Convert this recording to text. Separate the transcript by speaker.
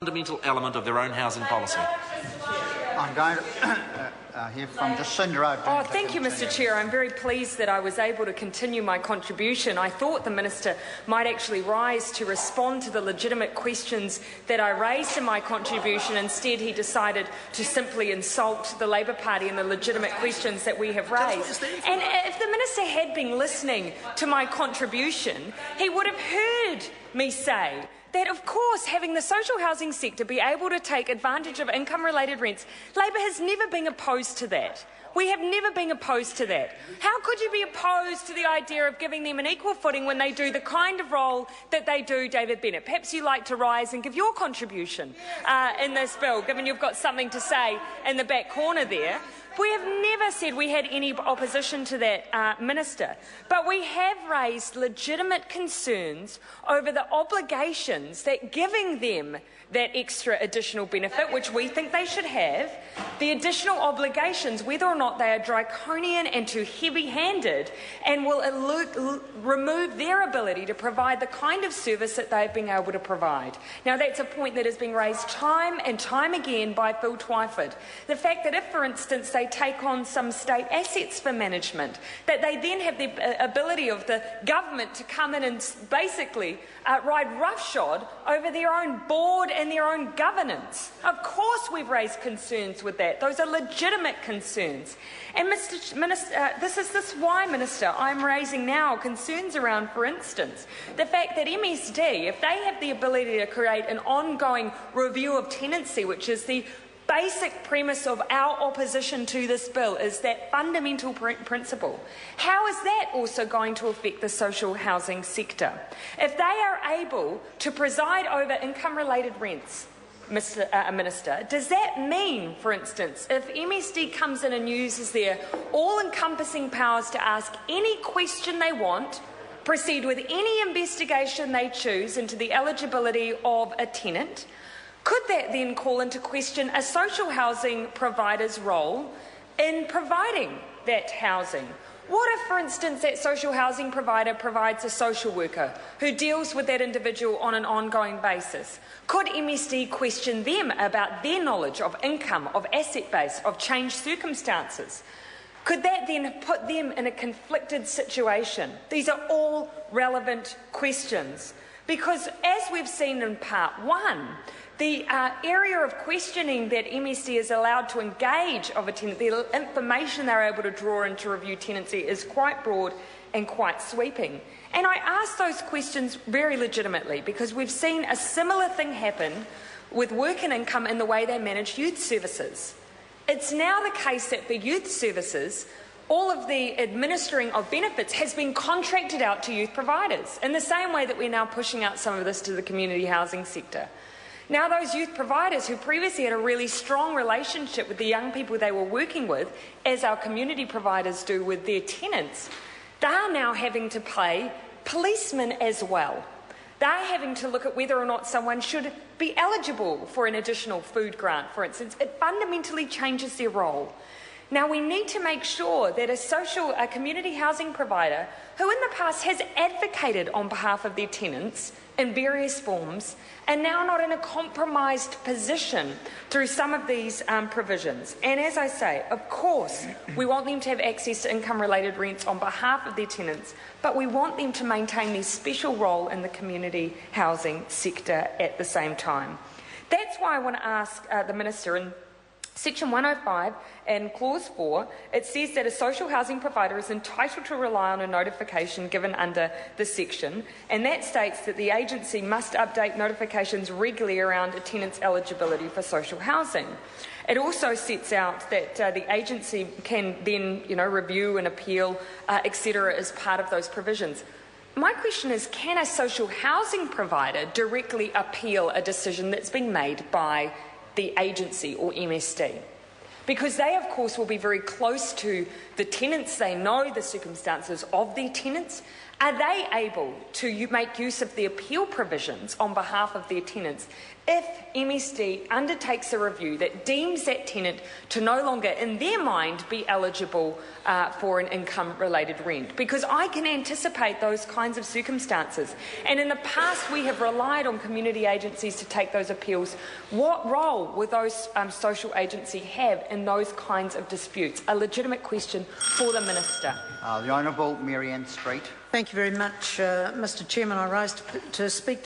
Speaker 1: fundamental element of their own housing policy.
Speaker 2: I'm going to hear from Jacinda.
Speaker 3: Thank you, Mr Chair. I'm very pleased that I was able to continue my contribution. I thought the Minister might actually rise to respond to the legitimate questions that I raised in my contribution. Instead, he decided to simply insult the Labor Party and the legitimate questions that we have raised. And if the Minister had been listening to my contribution, he would have heard me say that, of course, having the social housing sector be able to take advantage of income-related rents, Labor has never been opposed to that. We have never been opposed to that. How could you be opposed to the idea of giving them an equal footing when they do the kind of role that they do, David Bennett? Perhaps you'd like to rise and give your contribution in this bill, given you've got something to say in the back corner there. We have never said we had any opposition to that, Minister, but we have raised legitimate concerns over the obligations that giving them that extra additional benefit, which we think they should have, the additional obligations, whether or not they are draconian and too heavy-handed and will remove their ability to provide the kind of service that they've been able to provide. Now, that's a point that has been raised time and time again by Phil Twyford. The fact that if, for instance, they take on some state assets for management, that they then have the ability of the government to come in and basically ride roughshod over their own board and their own governance. Of course we've raised concerns with that. Those are legitimate concerns. And Mr Minister, this is why, Minister, I'm raising now concerns around, for instance, the fact that MSD, if they have the ability to create an ongoing review of tenancy, which is the basic premise of our opposition to this bill, is that fundamental principle. How is that also going to affect the social housing sector? If they are able to preside over income-related rents, Mr. Minister, does that mean, for instance, if MSD comes in and uses their all-encompassing powers to ask any question they want, proceed with any investigation they choose into the eligibility of a tenant, could that then call into question a social housing provider's role in providing that housing? What if, for instance, that social housing provider provides a social worker who deals with that individual on an ongoing basis? Could MSD question them about their knowledge of income, of asset base, of changed circumstances? Could that then put them in a conflicted situation? These are all relevant questions, because as we've seen in part one, the area of questioning that MSD is allowed to engage of a tenant, the information they're able to draw into review tenancy is quite broad and quite sweeping. And I ask those questions very legitimately because we've seen a similar thing happen with work and income in the way they manage youth services. It's now the case that for youth services, all of the administering of benefits has been contracted out to youth providers, in the same way that we're now pushing out some of this to the community housing sector. Now those youth providers who previously had a really strong relationship with the young people they were working with, as our community providers do with their tenants, they are now having to play policemen as well. They're having to look at whether or not someone should be eligible for an additional food grant, for instance. It fundamentally changes their role. Now, we need to make sure that a community housing provider who in the past has advocated on behalf of their tenants in various forms and now not in a compromised position through some of these provisions. And as I say, of course, we want them to have access to income-related rents on behalf of their tenants, but we want them to maintain their special role in the community housing sector at the same time. That's why I want to ask the Minister, in Section 105 and Clause 4, it says that a social housing provider is entitled to rely on a notification given under the section, and that states that the agency must update notifications regularly around a tenant's eligibility for social housing. It also sets out that the agency can then, review and appeal, etc., as part of those provisions. My question is, can a social housing provider directly appeal a decision that's been made by the agency or MSD? Because they, of course, will be very close to the tenants. They know the circumstances of their tenants. Are they able to make use of the appeal provisions on behalf of their tenants if MSD undertakes a review that deems that tenant to no longer, in their mind, be eligible for an income-related rent? Because I can anticipate those kinds of circumstances. And in the past, we have relied on community agencies to take those appeals. What role will those social agencies have in those kinds of disputes? A legitimate question for the Minister.
Speaker 2: The Honourable Mary Ann Street.
Speaker 4: Thank you very much, Mr. Chairman. I rise to speak